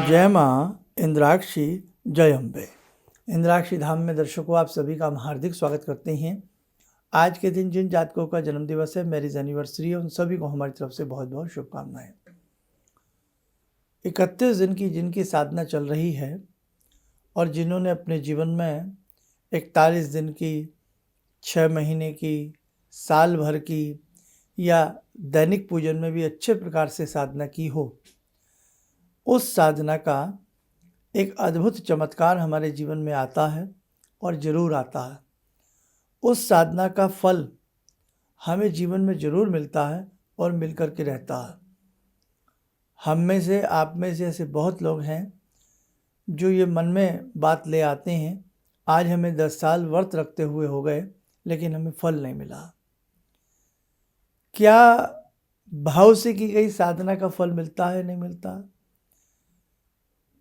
जय माँ इंद्राक्षी, जय अम्बे। इंद्राक्षी धाम में दर्शकों आप सभी का हम हार्दिक स्वागत करते हैं। आज के दिन जिन जातकों का जन्म दिवस है, मैरिज एनिवर्सरी है, उन सभी को हमारी तरफ से बहुत बहुत शुभकामनाएं। 31 दिन की जिनकी साधना चल रही है और जिन्होंने अपने जीवन में 41 दिन की, 6 महीने की, साल भर की या दैनिक पूजन में भी अच्छे प्रकार से साधना की हो, उस साधना का एक अद्भुत चमत्कार हमारे जीवन में आता है और ज़रूर आता है। उस साधना का फल हमें जीवन में ज़रूर मिलता है और मिल कर के रहता है। हम में से, आप में से ऐसे बहुत लोग हैं जो ये मन में बात ले आते हैं, आज हमें 10 साल व्रत रखते हुए हो गए लेकिन हमें फल नहीं मिला। क्या भाव से की गई साधना का फल मिलता है? नहीं मिलता।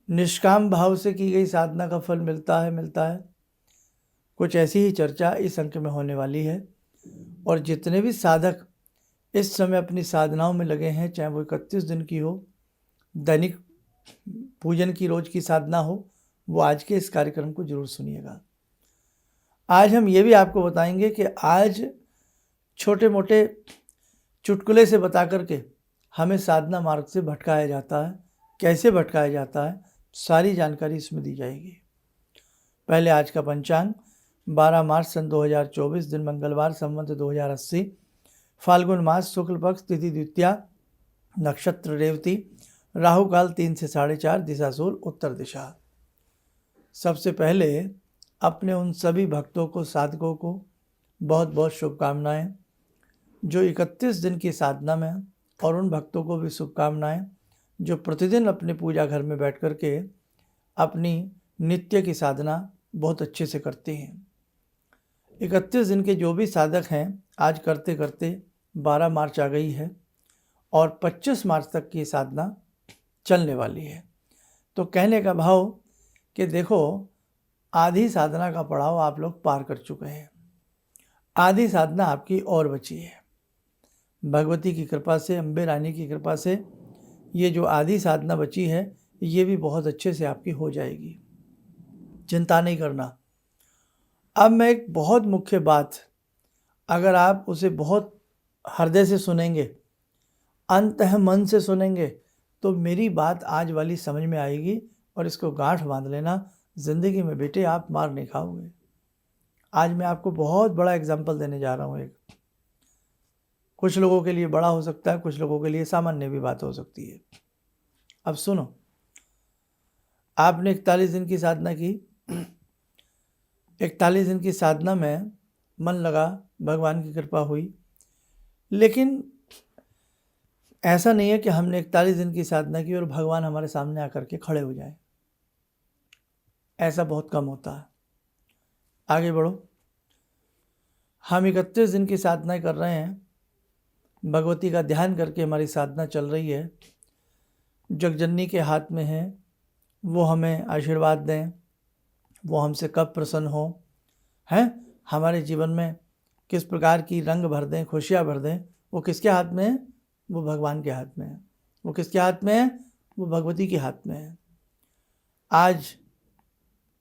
निष्काम भाव से की गई साधना का फल मिलता है। कुछ ऐसी ही चर्चा इस अंक में होने वाली है। और जितने भी साधक इस समय अपनी साधनाओं में लगे हैं, चाहे वो 31 दिन की हो, दैनिक पूजन की रोज की साधना हो, वो आज के इस कार्यक्रम को जरूर सुनिएगा। आज हम ये भी आपको बताएंगे कि आज छोटे मोटे चुटकुले से बता करके हमें साधना मार्ग से भटकाया जाता है। कैसे भटकाया जाता है, सारी जानकारी इसमें दी जाएगी। पहले आज का पंचांग 12 मार्च सन 2024, दिन मंगलवार, संवत 2080, फाल्गुन मास, शुक्ल पक्ष, तिथि द्वितीया, नक्षत्र रेवती, राहु काल 3 से 4:30, दिशा सूर्य उत्तर दिशा। सबसे पहले अपने उन सभी भक्तों को, साधकों को बहुत बहुत शुभकामनाएं जो 31 दिन की साधना में, और उन भक्तों को भी शुभकामनाएं जो प्रतिदिन अपने पूजा घर में बैठ कर के अपनी नित्य की साधना बहुत अच्छे से करते हैं। 31 दिन के जो भी साधक हैं, आज करते करते 12 मार्च आ गई है और 25 मार्च तक की साधना चलने वाली है। तो कहने का भाव कि देखो, आधी साधना का पड़ाव आप लोग पार कर चुके हैं, आधी साधना आपकी और बची है। भगवती की कृपा से, अम्बे रानी की कृपा से ये जो आधी साधना बची है, ये भी बहुत अच्छे से आपकी हो जाएगी, चिंता नहीं करना। अब मैं एक बहुत मुख्य बात, अगर आप उसे बहुत हृदय से सुनेंगे, अंतः मन से सुनेंगे, तो मेरी बात आज वाली समझ में आएगी और इसको गांठ बांध लेना। ज़िंदगी में बेटे आप मार नहीं खाओगे। आज मैं आपको बहुत बड़ा एग्जाम्पल देने जा रहा हूँ। एक कुछ लोगों के लिए बड़ा हो सकता है, कुछ लोगों के लिए सामान्य भी बात हो सकती है। अब सुनो, आपने 41 दिन की साधना की। 41 दिन की साधना में मन लगा, भगवान की कृपा हुई, लेकिन ऐसा नहीं है कि हमने 41 दिन की साधना की और भगवान हमारे सामने आकर के खड़े हो जाए। ऐसा बहुत कम होता है। आगे बढ़ो। हम 31 दिन की साधना कर रहे हैं, भगवती का ध्यान करके हमारी साधना चल रही है। जगजननी के हाथ में है, वो हमें आशीर्वाद दें, वो हमसे कब प्रसन्न हो, हैं हमारे जीवन में किस प्रकार की रंग भर दें, खुशियाँ भर दें, वो किसके हाथ में है? वो भगवान के हाथ में है। वो किसके हाथ में है? वो भगवती के हाथ में है। आज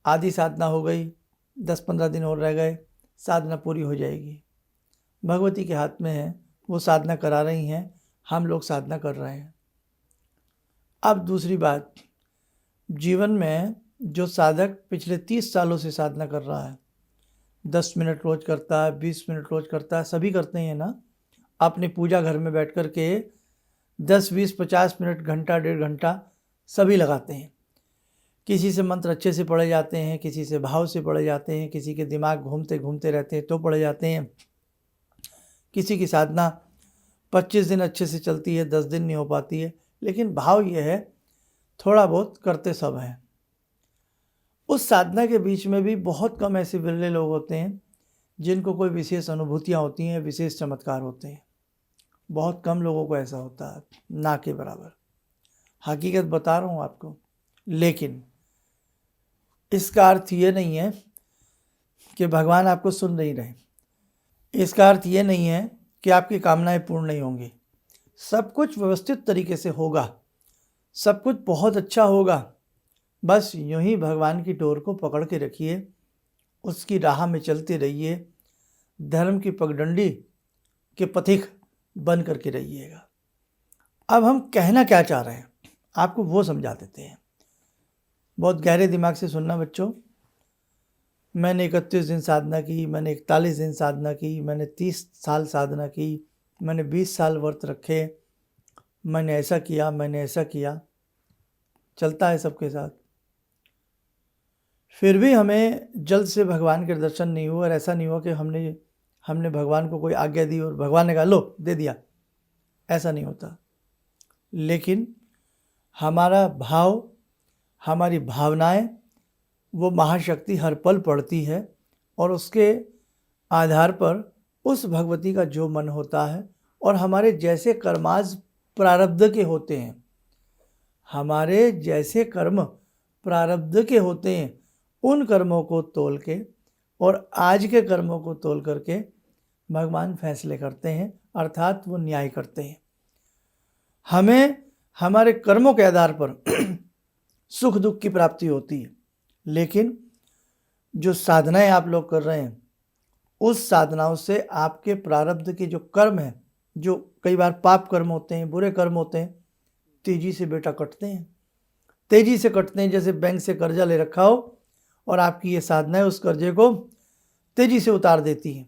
आधी साधना हो गई, 10-15 दिन और रह गए, साधना पूरी हो जाएगी। भगवती के हाथ में है, वो साधना करा रही हैं, हम लोग साधना कर रहे हैं। अब दूसरी बात, जीवन में जो साधक पिछले 30 सालों से साधना कर रहा है, 10 मिनट रोज करता है, 20 मिनट रोज करता है, सभी करते हैं ना। अपनी पूजा घर में बैठ कर के 10, 20, 50 मिनट, घंटा, 1.5 घंटा सभी लगाते हैं। किसी से मंत्र अच्छे से पढ़े जाते हैं, किसी से भाव से पढ़े जाते हैं, किसी के दिमाग घूमते घूमते रहते हैं तो पढ़े जाते हैं। किसी की साधना 25 दिन अच्छे से चलती है, 10 दिन नहीं हो पाती है, लेकिन भाव ये है थोड़ा बहुत करते सब हैं। उस साधना के बीच में भी बहुत कम ऐसे विरले लोग होते हैं जिनको कोई विशेष अनुभूतियाँ होती हैं, विशेष चमत्कार होते हैं। बहुत कम लोगों को ऐसा होता है, ना के बराबर। हकीकत बता रहा हूँ आपको। लेकिन इसका अर्थ ये नहीं है कि भगवान आपको सुन नहीं रहे। इसका अर्थ ये नहीं है कि आपकी कामनाएं पूर्ण नहीं होंगी। सब कुछ व्यवस्थित तरीके से होगा, सब कुछ बहुत अच्छा होगा, बस यूं ही भगवान की डोर को पकड़ के रखिए, उसकी राह में चलते रहिए, धर्म की पगडंडी के पथिक बन करके रहिएगा। अब हम कहना क्या चाह रहे हैं आपको वो समझा देते हैं। बहुत गहरे दिमाग से सुनना बच्चों। मैंने 31 दिन साधना की, मैंने 41 दिन साधना की, मैंने 30 साल साधना की, मैंने 20 साल व्रत रखे, मैंने ऐसा किया, मैंने ऐसा किया, चलता है सबके साथ। फिर भी हमें जल्द से भगवान के दर्शन नहीं हुए और ऐसा नहीं हुआ कि हमने भगवान को कोई आज्ञा दी और भगवान ने कहा लो दे दिया, ऐसा नहीं होता। लेकिन हमारा भाव, हमारी भावनाएं, वो महाशक्ति हर पल पड़ती है और उसके आधार पर उस भगवती का जो मन होता है और हमारे जैसे कर्माज प्रारब्ध के होते हैं, हमारे जैसे कर्म प्रारब्ध के होते हैं, उन कर्मों को तोल के और आज के कर्मों को तोल करके भगवान फैसले करते हैं, अर्थात वो न्याय करते हैं। हमें हमारे कर्मों के आधार पर सुख दुख की प्राप्ति होती है, लेकिन जो साधनाएं आप लोग कर रहे हैं उस साधनाओं से आपके प्रारब्ध के जो कर्म हैं, जो कई बार पाप कर्म होते हैं, बुरे कर्म होते हैं, तेजी से बेटा कटते हैं, तेजी से कटते हैं। जैसे बैंक से कर्जा ले रखा हो और आपकी ये साधना है उस कर्जे को तेजी से उतार देती है।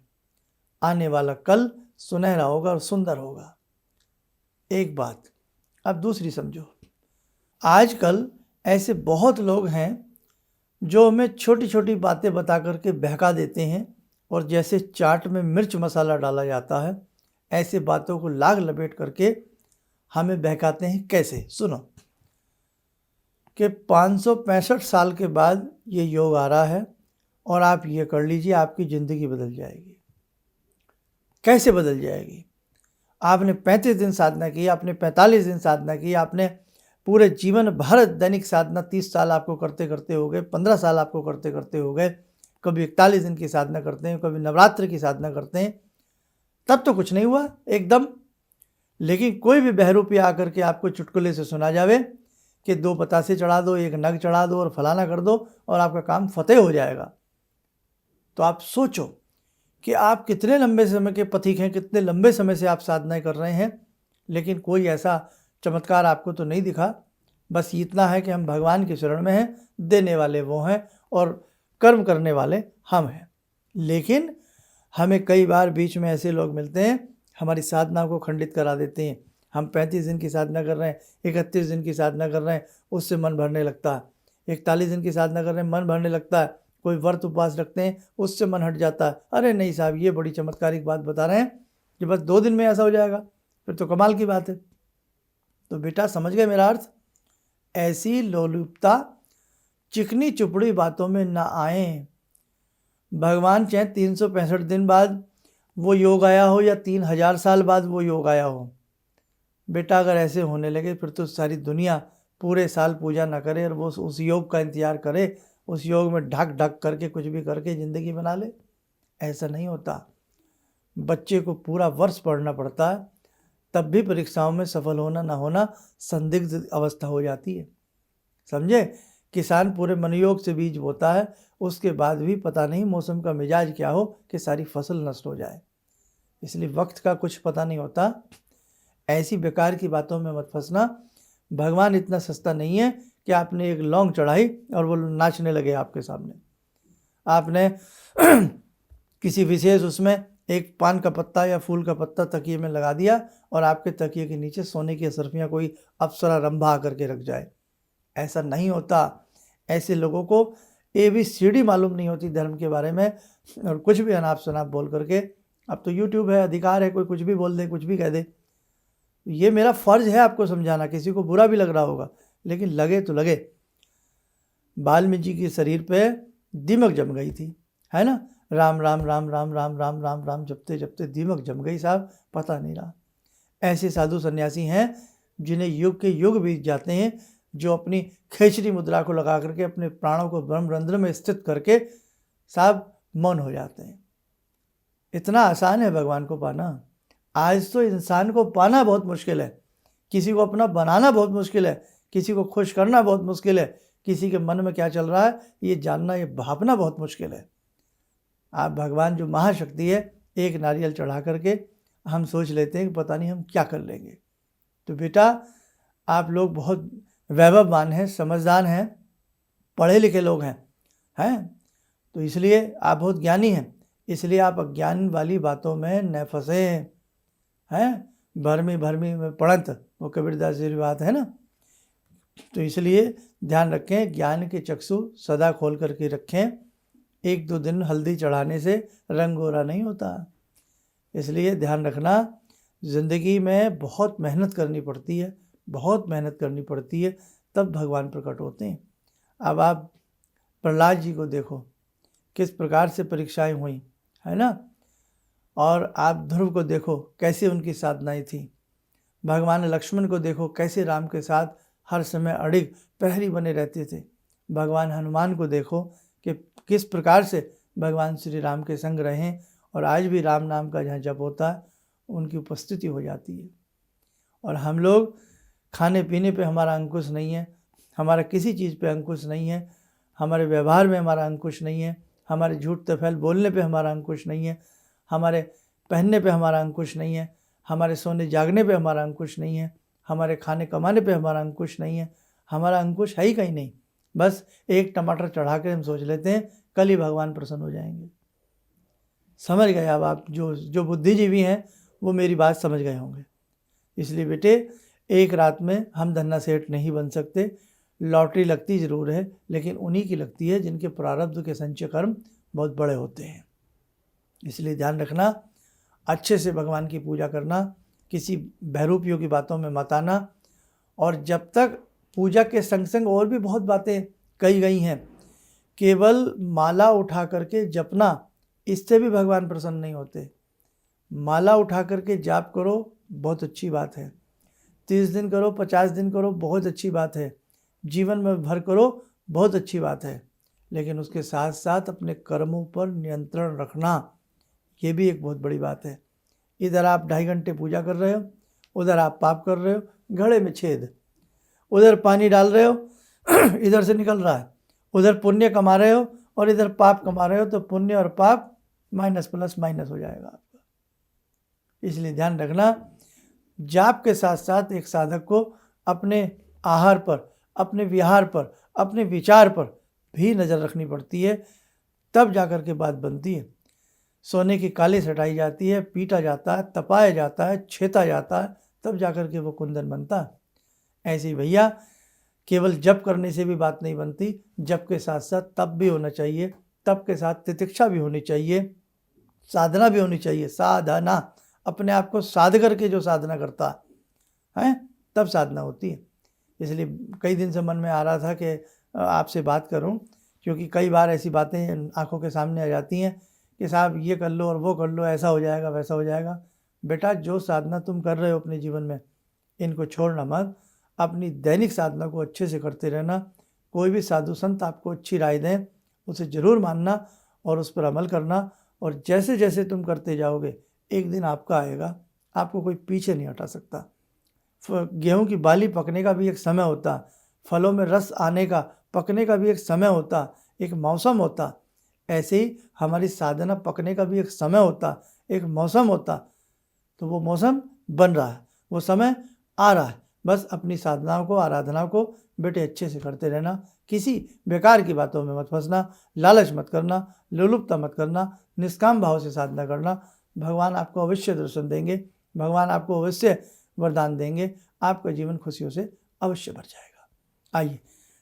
आने वाला कल सुनहरा होगा और सुंदर होगा। एक बात। अब दूसरी समझो। आजकल ऐसे बहुत लोग हैं जो हमें छोटी छोटी बातें बता करके बहका देते हैं और जैसे चाट में मिर्च मसाला डाला जाता है ऐसे बातों को लाग लपेट करके हमें बहकाते हैं। कैसे? सुनो कि 565 साल के बाद ये योग आ रहा है और आप ये कर लीजिए, आपकी ज़िंदगी बदल जाएगी। कैसे बदल जाएगी? आपने 35 दिन साधना की, आपने 45 दिन साधना की, आपने पूरे जीवन भर दैनिक साधना 30 साल आपको करते करते हो गए, 15 साल आपको करते करते हो गए, कभी 41 दिन की साधना करते हैं, कभी नवरात्र की साधना करते हैं, तब तो कुछ नहीं हुआ एकदम। लेकिन कोई भी बहरूपी आकर के आपको चुटकुले से सुना जावे कि 2 बतासे चढ़ा दो, 1 नग चढ़ा दो और फलाना कर दो और आपका काम फतेह हो जाएगा, तो आप सोचो कि आप कितने लंबे समय के पथिक हैं, कितने लंबे समय से आप साधनाएं कर रहे हैं, लेकिन कोई ऐसा चमत्कार आपको तो नहीं दिखा। बस इतना है कि हम भगवान के शरण में हैं, देने वाले वो हैं और कर्म करने वाले हम हैं। लेकिन हमें कई बार बीच में ऐसे लोग मिलते हैं, हमारी साधना को खंडित करा देते हैं। हम 35 दिन की साधना कर रहे हैं, 31 दिन की साधना कर रहे हैं, उससे मन भरने लगता है। 41 दिन की साधना कर रहे हैं, मन भरने लगता है। कोई व्रत उपवास रखते हैं, उससे मन हट जाता है। अरे नहीं साहब, ये बड़ी चमत्कारिक बात बता रहे हैं कि बस 2 दिन में ऐसा हो जाएगा, फिर तो कमाल की बात है। तो बेटा समझ गए मेरा अर्थ? ऐसी लोलुपता चिकनी चुपड़ी बातों में ना आए। भगवान चाहे 365 दिन बाद वो योग आया हो या 3000 साल बाद वो योग आया हो, बेटा अगर ऐसे होने लगे फिर तो सारी दुनिया पूरे साल पूजा ना करे और वो उस योग का इंतजार करे, उस योग में ढक ढक करके कुछ भी करके ज़िंदगी बना ले। ऐसा नहीं होता। बच्चे को पूरा वर्ष पढ़ना पड़ता है, तब भी परीक्षाओं में सफल होना ना होना संदिग्ध अवस्था हो जाती है। समझे? किसान पूरे मनोयोग से बीज बोता है, उसके बाद भी पता नहीं मौसम का मिजाज क्या हो कि सारी फसल नष्ट हो जाए। इसलिए वक्त का कुछ पता नहीं होता। ऐसी बेकार की बातों में मत फंसना। भगवान इतना सस्ता नहीं है कि आपने एक लौंग चढ़ाई और वो नाचने लगे आपके सामने। आपने किसी विशेष उसमें एक पान का पत्ता या फूल का पत्ता तकिए में लगा दिया और आपके तकिए के नीचे सोने की असरफियाँ कोई अप्सरा रंभा आकर के रख जाए। ऐसा नहीं होता। ऐसे लोगों को ABCD मालूम नहीं होती धर्म के बारे में और कुछ भी अनाप शनाप बोल करके, अब तो YouTube है, अधिकार है, कोई कुछ भी बोल दे, कुछ भी कह दे। ये मेरा फ़र्ज है आपको समझाना। किसी को बुरा भी लग रहा होगा, लेकिन लगे तो लगे। वाल्मीकि जी के शरीर पे दीमक जम गई थी, है ना? राम राम राम राम राम राम राम राम जपते जपते दीमक जम गई साहब, पता नहीं रहा। ऐसे साधु सन्यासी हैं जिन्हें युग के युग बीत जाते हैं, जो अपनी खेचरी मुद्रा को लगा करके अपने प्राणों को ब्रह्मरंध्र में स्थित करके साहब मौन हो जाते हैं। इतना आसान है भगवान को पाना। आज तो इंसान को पाना बहुत मुश्किल है, किसी को अपना बनाना बहुत मुश्किल है, किसी को खुश करना बहुत मुश्किल है, किसी के मन में क्या चल रहा है ये जानना, ये भापना बहुत मुश्किल है। आप भगवान जो महाशक्ति है, एक नारियल चढ़ा करके हम सोच लेते हैं कि पता नहीं हम क्या कर लेंगे। तो बेटा आप लोग बहुत वैभववान हैं, समझदार हैं, पढ़े लिखे लोग हैं, तो इसलिए आप बहुत ज्ञानी हैं, इसलिए आप अज्ञान वाली बातों में न फंसे हैं। भरमी भरमी में पड़त, वो कबीरदास जी की बात है ना। तो इसलिए ध्यान रखें, ज्ञान के चक्षु सदा खोल करके रखें। 1-2 दिन हल्दी चढ़ाने से रंग गोरा नहीं होता। इसलिए ध्यान रखना, ज़िंदगी में बहुत मेहनत करनी पड़ती है, बहुत मेहनत करनी पड़ती है, तब भगवान प्रकट होते हैं। अब आप प्रहलाद जी को देखो, किस प्रकार से परीक्षाएं हुई, है ना। और आप ध्रुव को देखो, कैसे उनकी साधनाएं थी। भगवान लक्ष्मण को देखो, कैसे राम के साथ हर समय अड़िग प्रहरी बने रहते थे। भगवान हनुमान को देखो कि किस प्रकार से भगवान श्री राम के संग रहें, और आज भी राम नाम का जहाँ जप होता है उनकी उपस्थिति हो जाती है। और हम लोग खाने पीने पे हमारा अंकुश नहीं है, हमारा किसी चीज़ पे अंकुश नहीं है, हमारे व्यवहार में हमारा अंकुश नहीं है, हमारे झूठ तफैल बोलने पे हमारा अंकुश नहीं है, हमारे पहनने पे हमारा अंकुश नहीं है, हमारे सोने जागने पे हमारा अंकुश नहीं है, हमारे खाने कमाने पे हमारा अंकुश नहीं है। हमारा अंकुश है ही कहीं नहीं। बस एक टमाटर चढ़ा कर हम सोच लेते हैं कल ही भगवान प्रसन्न हो जाएंगे। समझ गए अब आप, जो बुद्धिजीवी हैं वो मेरी बात समझ गए होंगे। इसलिए बेटे एक रात में हम धन्ना सेठ नहीं बन सकते। लॉटरी लगती ज़रूर है, लेकिन उन्हीं की लगती है जिनके प्रारब्ध के संचय कर्म बहुत बड़े होते हैं। इसलिए ध्यान रखना, अच्छे से भगवान की पूजा करना, किसी बहरूपियों की बातों में मत आना। और जब तक पूजा के संग संग और भी बहुत बातें कही गई हैं, केवल माला उठा करके जपना, इससे भी भगवान प्रसन्न नहीं होते। माला उठा करके जाप करो, बहुत अच्छी बात है। 30 दिन करो, 50 दिन करो, बहुत अच्छी बात है। जीवन में भर करो, बहुत अच्छी बात है। लेकिन उसके साथ साथ अपने कर्मों पर नियंत्रण रखना, ये भी एक बहुत बड़ी बात है। इधर आप 2.5 घंटे पूजा कर रहे हो, उधर आप पाप कर रहे हो, घड़े में छेद, उधर पानी डाल रहे हो इधर से निकल रहा है, उधर पुण्य कमा रहे हो और इधर पाप कमा रहे हो, तो पुण्य और पाप माइनस प्लस माइनस हो जाएगा आपका। इसलिए ध्यान रखना, जाप के साथ साथ एक साधक को अपने आहार पर, अपने विहार पर, अपने विचार पर भी नज़र रखनी पड़ती है, तब जाकर के बात बनती है। सोने की कालीस हटाई जाती है, पीटा जाता है, तपाया जाता है, छेता जाता है, तब जाकर के वो कुंदन बनता है। ऐसे ही भैया केवल जप करने से भी बात नहीं बनती, जप के साथ साथ तप भी होना चाहिए, तप के साथ तितिक्षा भी होनी चाहिए, साधना भी होनी चाहिए। साधना, अपने आप को साध करके जो साधना करता है तब साधना होती है। इसलिए कई दिन से मन में आ रहा था कि आपसे बात करूं, क्योंकि कई बार ऐसी बातें आंखों के सामने आ जाती हैं कि साहब ये कर लो और वो कर लो, ऐसा हो जाएगा वैसा हो जाएगा। बेटा जो साधना तुम कर रहे हो अपने जीवन में, इनको छोड़ना मत, अपनी दैनिक साधना को अच्छे से करते रहना। कोई भी साधु संत आपको अच्छी राय दें, उसे ज़रूर मानना और उस पर अमल करना। और जैसे जैसे तुम करते जाओगे, एक दिन आपका आएगा, आपको कोई पीछे नहीं हटा सकता। गेहूं की बाली पकने का भी एक समय होता, फलों में रस आने का, पकने का भी एक समय होता, एक मौसम होता। ऐसे ही हमारी साधना पकने का भी एक समय होता, एक मौसम होता। तो वो मौसम बन रहा है, वो समय आ रहा है। बस अपनी साधनाओं को, आराधनाओं को बेटे अच्छे से करते रहना, किसी बेकार की बातों में मत फंसना, लालच मत करना, लोलुपता मत करना, निष्काम भाव से साधना करना। भगवान आपको अवश्य दर्शन देंगे, भगवान आपको अवश्य वरदान देंगे, आपका जीवन खुशियों से अवश्य भर जाएगा। आइए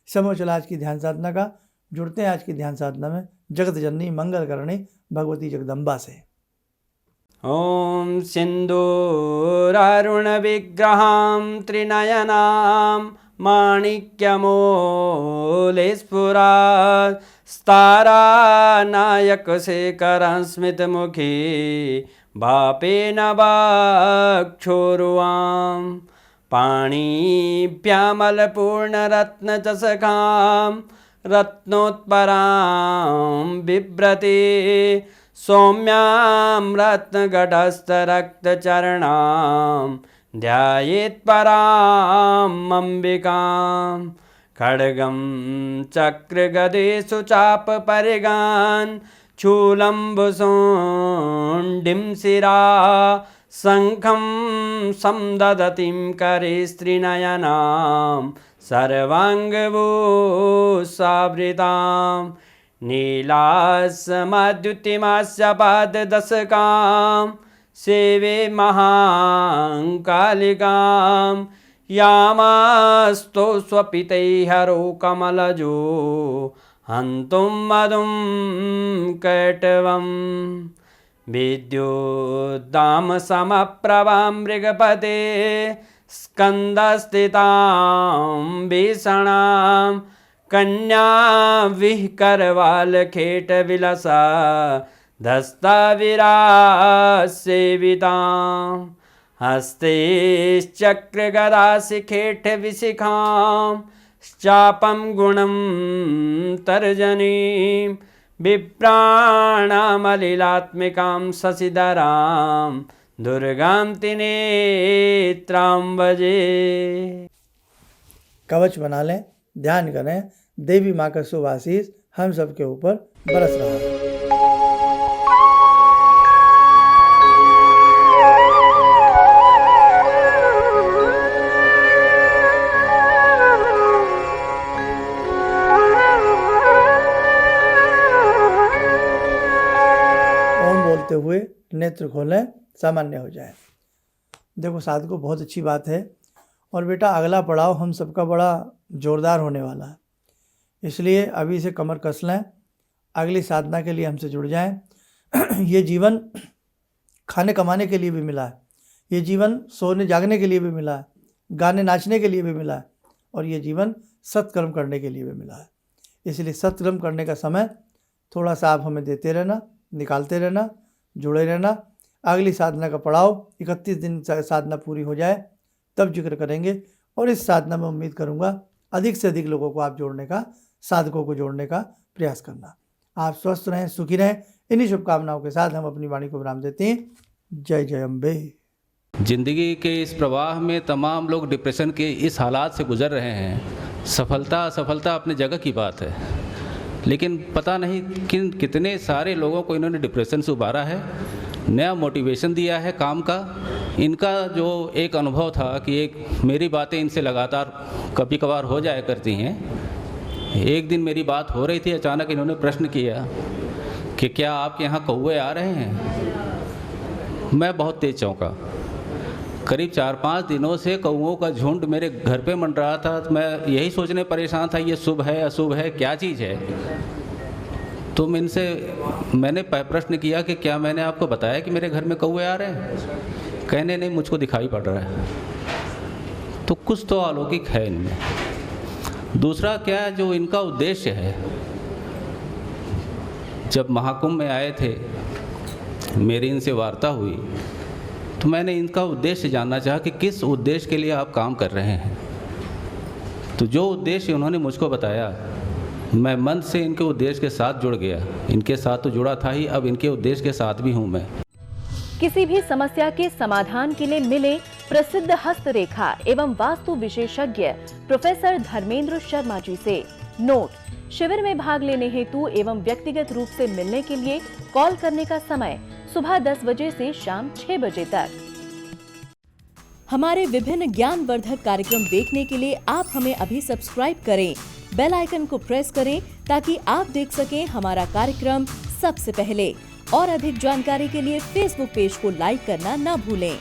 समय चला आज की ध्यान साधना का, जुड़ते हैं आज की ध्यान साधना में जगत जननी मंगल करणी भगवती जगदम्बा से। ॐ सिन्दूरारुणविग्रहां त्रिनयनां माणिक्यमूलस्फुरात् स्तारानायकशेखरं स्मितमुखी भापेन वाक्छोरुवां पाणिभ्यामलपूर्णरत्नचषकां रत्नोत्परां बिभ्रति सौम्यां रत्नगटस्थरक्तचरणां ध्यायेत् परां अम्बिकां खड्गं चक्रगदेषु चापपरिगान् चूलम्बुसोण्डिं शिरा शङ्खं समदधतीं करे स्त्रीनयनां सर्वाङ्गभूषावृतां नीलास्मद्युतिमास्य पाददशकां सेवे महाकालिकां यामास्तो स्वपितैहरो कमलजो हन्तुं मधुं कैटवम् विद्युद्दाम समप्रभां मृगपते स्कन्दस्थितां भीषणां कन्या विहकरवालखेटविलसा धस्ताविरासेवितां हस्तैश्चक्रगदाशिखेटविशिखां चापं गुणं तर्जनीं विप्राणामलिलात्मिकां शशिधरां दुर्गां त्रिनेत्रां भजे। कवच बना लें, ध्यान करें, देवी माँ का शुभ आशीष हम सबके ऊपर बरस रहा है। बोलते हुए नेत्र खोलें, सामान्य हो जाए। देखो साधकों, बहुत अच्छी बात है। और बेटा अगला पड़ाव हम सबका बड़ा ज़ोरदार होने वाला है, इसलिए अभी से कमर कस लें, अगली साधना के लिए हमसे जुड़ जाएं। ये जीवन खाने कमाने के लिए भी मिला है, ये जीवन सोने जागने के लिए भी मिला है, गाने नाचने के लिए भी मिला है, और ये जीवन सत्कर्म करने के लिए भी मिला है। इसलिए सत्कर्म करने का समय थोड़ा सा आप हमें देते रहना, निकालते रहना, जुड़े रहना। अगली साधना का पड़ाव 31 दिन साधना पूरी हो जाए तब जिक्र करेंगे, और इस साधना में उम्मीद करूंगा अधिक से अधिक लोगों को आप जोड़ने का, साधकों को जोड़ने का प्रयास करना। आप स्वस्थ रहें, सुखी रहें। इन्हीं शुभकामनाओं के साथ हम अपनी वाणी को विराम देते हैं। जय जय अम्बे। जिंदगी के इस प्रवाह में तमाम लोग डिप्रेशन के इस हालात से गुजर रहे हैं। सफलता असफलता अपनी जगह की बात है, लेकिन पता नहीं कितने सारे लोगों को इन्होंने डिप्रेशन से उबारा है, नया मोटिवेशन दिया है काम का। इनका जो एक अनुभव था कि एक मेरी बातें इनसे लगातार कभी कभार हो जाया करती हैं। एक दिन मेरी बात हो रही थी, अचानक इन्होंने प्रश्न किया कि क्या आपके यहाँ कौवे आ रहे हैं। मैं बहुत तेज चौंका। करीब 4-5 दिनों से कौवों का झुंड मेरे घर पे मंड रहा था। तो मैं यही सोचने परेशान था, ये शुभ है अशुभ है, क्या चीज़ है। तो मैंने प्रश्न किया कि क्या मैंने आपको बताया कि मेरे घर में कौवे आ रहे हैं। कहने नहीं, मुझको दिखाई पड़ रहा है। तो कुछ तो अलौकिक है इनमें। दूसरा क्या, जो इनका उद्देश्य है, जब महाकुंभ में आए थे, मेरी इनसे वार्ता हुई, तो मैंने इनका उद्देश्य जानना चाहा कि किस उद्देश्य के लिए आप काम कर रहे हैं। तो जो उद्देश्य उन्होंने मुझको बताया, मैं मन से इनके उद्देश्य के साथ जुड़ गया। इनके साथ तो जुड़ा था ही, अब इनके उद्देश्य के साथ भी हूँ मैं। किसी भी समस्या के समाधान के लिए मिले प्रसिद्ध हस्तरेखा एवं वास्तु विशेषज्ञ प्रोफेसर धर्मेंद्र शर्मा जी से। नोट: शिविर में भाग लेने हेतु एवं व्यक्तिगत रूप से मिलने के लिए कॉल करने का समय सुबह 10 बजे से शाम 6 बजे तक। हमारे विभिन्न ज्ञानवर्धक कार्यक्रम देखने के लिए आप हमें अभी सब्सक्राइब करें, बेल आइकन को प्रेस करें ताकि आप देख सकें हमारा कार्यक्रम सबसे पहले। और अधिक जानकारी के लिए फेसबुक पेज को लाइक करना न भूलें।